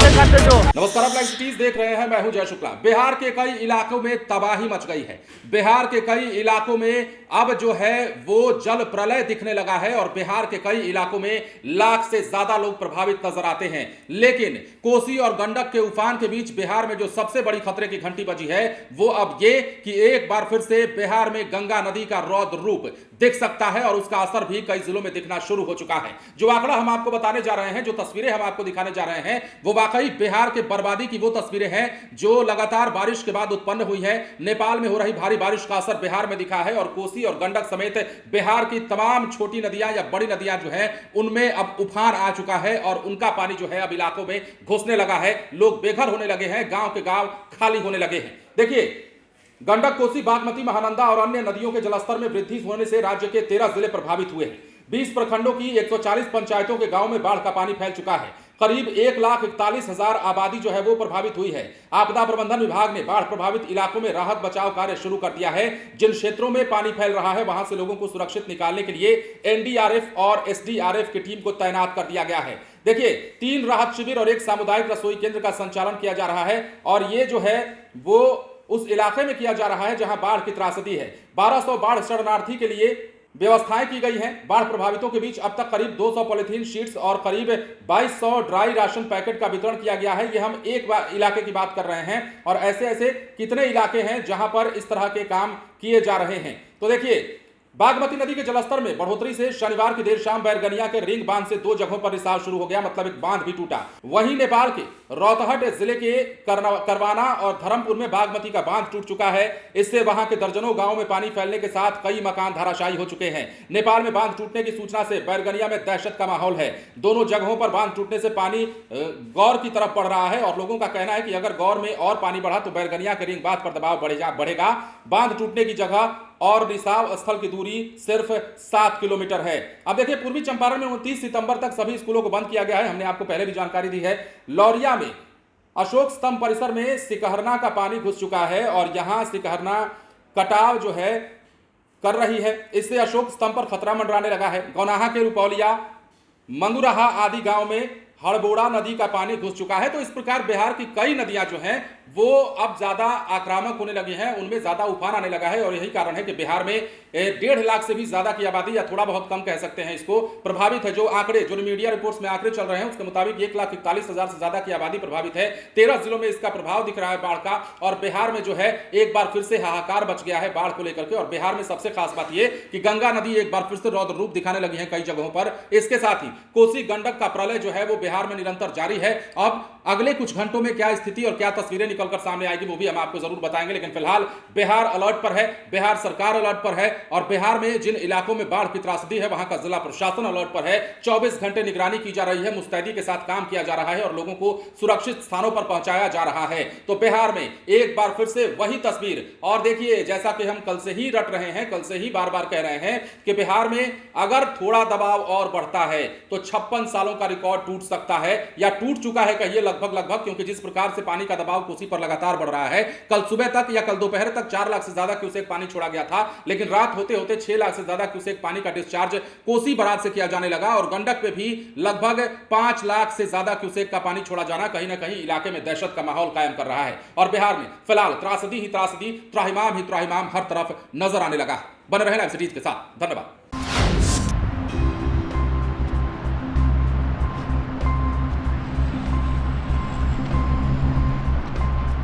नमस्कार, आप live cities देख रहे हैं। मैं हूं जय शुक्ला। बिहार के कई इलाकों में तबाही मच गई है। बिहार के कई इलाकों में अब जो है वो जल प्रलय दिखने लगा है और बिहार के कई इलाकों में लाख से ज्यादा लोग प्रभावित नजर आते हैं। लेकिन कोसी और गंडक के उफान के बीच बिहार में जो सबसे बड़ी खतरे की घंटी बजी है वो अब ये कि एक बार फिर से बिहार में गंगा नदी का रौद्र रूप दिख सकता है और उसका असर भी कई जिलों में दिखना शुरू हो चुका है। जो आंकड़ा हम आपको बताने जा रहे हैं, जो तस्वीरें हम आपको दिखाने जा रहे हैं, वो वाकई बिहार के बर्बादी की वो तस्वीरें हैं जो लगातार बारिश के बाद उत्पन्न हुई है। नेपाल में हो रही भारी बारिश का असर बिहार में दिखा है और कोसी और गंडक समेत बिहार की तमाम छोटी नदियां या बड़ी नदियां जो है उनमें अब उफान आ चुका है और उनका पानी जो है अब इलाकों में घुसने लगा है। लोग बेघर होने लगे हैं, गांव के गांव खाली होने लगे हैं। देखिए, गंडक, कोसी, बागमती, महानंदा और अन्य नदियों के जलस्तर में वृद्धि होने से राज्य के 13 जिले प्रभावित हुए हैं। 20 प्रखंडों की 140 पंचायतों के गांव में बाढ़ का पानी फैल चुका है। करीब 1,41,000 आबादी जो है वो प्रभावित हुई है। आपदा प्रबंधन विभाग ने बाढ़ प्रभावित इलाकों में राहत बचाव कार्य शुरू कर दिया है। जिन क्षेत्रों में पानी फैल रहा है वहां से लोगों को सुरक्षित निकालने के लिए एनडीआरएफ और एसडीआरएफ की टीम को तैनात कर दिया गया है। देखिए, 3 राहत शिविर और 1 सामुदायिक रसोई केंद्र का संचालन किया जा रहा है और ये जो है वो उस इलाके में किया जा रहा है जहां बाढ़ की त्रासदी है। 1200 बाढ़ शरणार्थी के लिए व्यवस्थाएं की गई हैं। बाढ़ प्रभावितों के बीच अब तक करीब 200 पॉलिथीन शीट्स और करीब 2200 ड्राई राशन पैकेट का वितरण किया गया है। ये हम एक इलाके की बात कर रहे हैं और ऐसे ऐसे कितने इलाके हैं जहां पर इस तरह के काम किए जा रहे हैं। तो देखिए, बागमती नदी के जलस्तर में बढ़ोतरी से शनिवार की देर शाम बैरगनिया के रिंग बांध से 2 जगहों पर रिसाव शुरू हो गया, मतलब एक बांध भी टूटा। वहीं नेपाल के रौतहट जिले के करवाना और धर्मपुर में बागमती का बांध टूट चुका है। इससे वहां के दर्जनों गांवों में पानी फैलने के साथ कई मकान धराशायी हो चुके हैं। नेपाल में बांध टूटने की सूचना से बैरगनिया में दहशत का माहौल है। दोनों जगहों पर बांध टूटने से पानी गौर की तरफ बढ़ रहा है और लोगों का कहना है कि अगर गौर में और पानी बढ़ा तो बैरगनिया के रिंग बांध पर दबाव बढ़ेगा। बांध टूटने की जगह और रिसाव स्थल की दूरी सिर्फ 7 किलोमीटर है। अब देखिए, पूर्वी चंपारण में 29 सितंबर तक सभी स्कूलों को बंद किया गया है। हमने आपको पहले भी जानकारी दी है। लौरिया में अशोक स्तंभ परिसर में सिकहरना का पानी घुस चुका है और यहां सिकहरना कटाव जो है कर रही है। इससे अशोक स्तंभ पर खतरा मंडराने लगा है। गौनाहा के रुपौलिया, मंगुराहा आदि गांव में हड़बोड़ा नदी का पानी घुस चुका है। तो इस प्रकार बिहार की कई नदियां जो हैं वो अब ज्यादा आक्रामक होने लगी हैं, उनमें ज्यादा उफान आने लगा है और यही कारण है कि बिहार में 1.5 लाख से भी ज्यादा की आबादी, या थोड़ा बहुत कम कह सकते हैं इसको, प्रभावित है। जो आंकड़े, जो मीडिया रिपोर्ट्स में आंकड़े चल रहे हैं उसके मुताबिक 1,41,000 से ज्यादा की आबादी प्रभावित है। 13 जिलों में इसका प्रभाव दिख रहा है बाढ़ का और बिहार में जो है एक बार फिर से हाहाकार बच गया है बाढ़ को लेकर के। और बिहार में सबसे खास बात यह कि गंगा नदी एक बार फिर से रौद्र रूप दिखाने लगी है कई जगहों पर। इसके साथ ही कोसी गंडक का प्रलय जो है वो बिहार में निरंतर जारी है। अब अगले कुछ घंटों में क्या स्थिति और क्या तस्वीरें निकलकर सामने आएगी वो भी हम आपको जरूर बताएंगे। लेकिन फिलहाल बिहार अलर्ट पर है, बिहार सरकार अलर्ट पर है और बिहार में जिन इलाकों में बाढ़ की त्रासदी है वहां का जिला प्रशासन अलर्ट पर है। 24 घंटे निगरानी की जा रही है, मुस्तैदी के साथ काम किया जा रहा है और लोगों को सुरक्षित स्थानों पर पहुंचाया जा रहा है। तो बिहार में एक बार फिर से वही तस्वीर। और देखिए, जैसा कि हम कल से ही रट रहे हैं, कल से ही बार बार कह रहे हैं कि बिहार में अगर थोड़ा दबाव और बढ़ता है तो 56 सालों का रिकॉर्ड टूट सकता है या टूट चुका है कहिए लगभग, क्योंकि जिस प्रकार से पानी का दबाव कोसी पर लगातार बढ़ रहा है। कल सुबह तक या कल दोपहर तक 4 लाख से ज्यादा क्यूसेक पानी छोड़ा गया था, लेकिन रात होते होते 6 लाख से ज्यादा क्यूसेक पानी का डिस्चार्ज कोसी बराज से किया जाने लगा और गंडक पे भी लगभग 5 लाख से ज्यादा क्यूसेक का पानी छोड़ा जाना कहीं ना कहीं इलाके में दहशत का माहौल कायम कर रहा है। और बिहार में फिलहाल त्रासदी ही त्रासदी, त्राहिमाम ही त्राहिमाम हर तरफ नजर आने लगा है। बने रहें लाइव सिटीज के साथ। धन्यवाद।